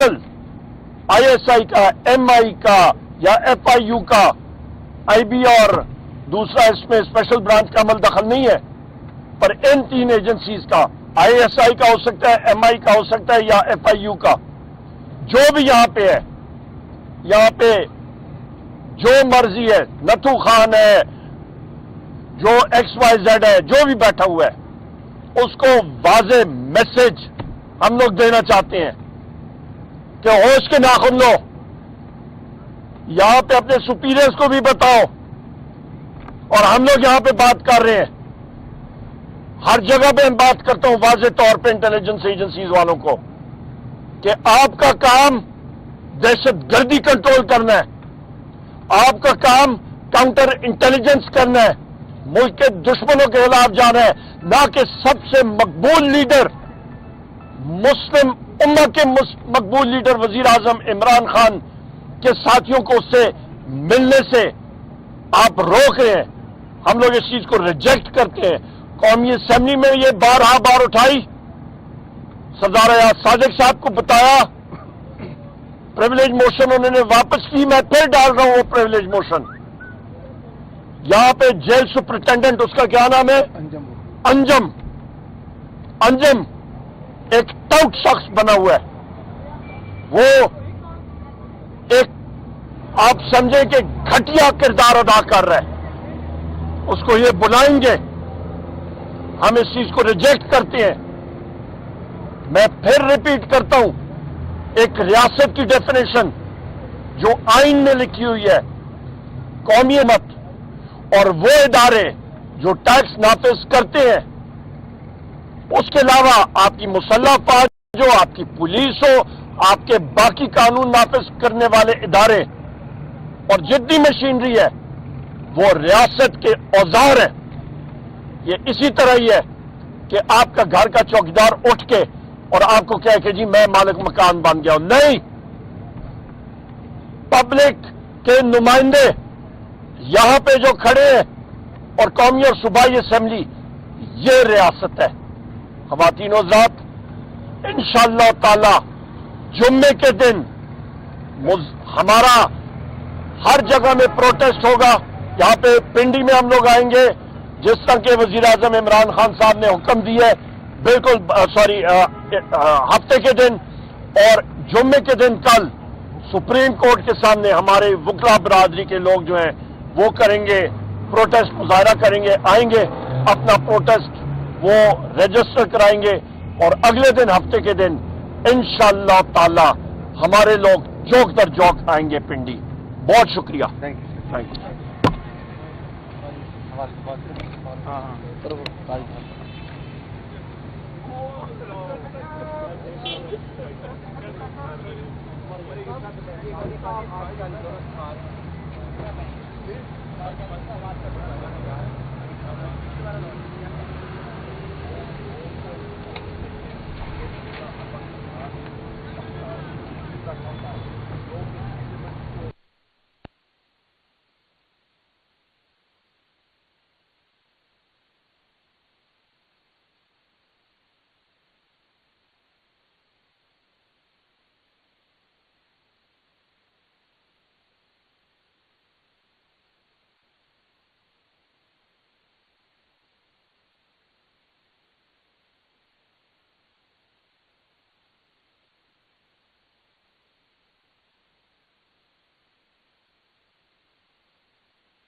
अमल ISI का, MI का या FIU का, IB और दूसरा इसमें स्पेशल ब्रांच का अमल दखल नहीं है, पर इन 3 एजेंसीज का, ISI का हो सकता है, MI का हो सकता है या FIU का, जो भी यहां पे है, यहां पे जो मर्जी है, नथू खान है, जो XYZ है, जो भी बैठा हुआ है, उसको वाज़े मैसेज हम लोग देना चाहते हैं कि होश के नाखुन लो, यहां पे अपने सुपीरियर्स को भी बताओ, और हम लोग यहां पे बात कर रहे हैं, हर जगह पे मैं बात करता हूं वाज़े तौर पे इंटेलिजेंस एजेंसीज वालों को कि आपका काम दहशतगर्दी कंट्रोल करना है, आपका काम काउंटर इंटेलिजेंस करना है, मुल्क के दुश्मनों के खिलाफ जाना है, ना कि सबसे मकबूल लीडर, मुस्लिम उम्मा के मकबूल लीडर वजीर आजम इमरान खान के साथियों को उससे मिलने से आप रोक रहे हैं। हम लोग इस चीज को रिजेक्ट करते हैं। कौमी असेंबली में ये बार उठाई, सरदार अयाज सादिक साहब को बताया, प्रिविलेज मोशन उन्होंने वापस की, मैं फिर डाल रहा हूं वो प्रिविलेज मोशन। यहां पे जेल सुपरिटेंडेंट, उसका क्या नाम है, अंजम एक टाउट शख्स बना हुआ है, वो एक आप समझे कि घटिया किरदार अदा कर रहा है, उसको ये बुलाएंगे, हम इस चीज को रिजेक्ट करते हैं। मैं फिर रिपीट करता हूं, एक रियासत की डेफिनेशन जो आइन में लिखी हुई है, कौमी मत और वो इदारे जो टैक्स नाफिज करते हैं, उसके अलावा आपकी मुसल्लह फौज जो, आपकी पुलिस हो, आपके बाकी कानून नाफिज करने वाले इदारे और जितनी मशीनरी है, वो रियासत के औजार है। ये इसी तरह ही है कि आपका घर का चौकीदार उठ के और आपको कहे कि जी मैं मालिक मकान बन गया हूं, नहीं, पब्लिक के नुमाइंदे यहां पे जो खड़े हैं और कौमी और सूबाई असेंबली, ये रियासत है। ख़वातीन व ज़ात, इंशाअल्लाह ताला जुम्मे के दिन हमारा हर जगह में प्रोटेस्ट होगा। यहां पे पिंडी में हम लोग आएंगे, जिस तरह के वजीर आजम इमरान खान साहब ने हुक्म दिया है, बिल्कुल हफ्ते के दिन और जुम्मे के दिन कल सुप्रीम कोर्ट के सामने हमारे वकला बरादरी के लोग जो हैं वो करेंगे, प्रोटेस्ट मुजाहरा करेंगे, आएंगे, अपना प्रोटेस्ट वो रजिस्टर कराएंगे और अगले दिन हफ्ते के दिन इंशाअल्लाह ताला हमारे लोग चौक दर चौक आएंगे पिंडी। बहुत शुक्रिया। Thank you. हाँ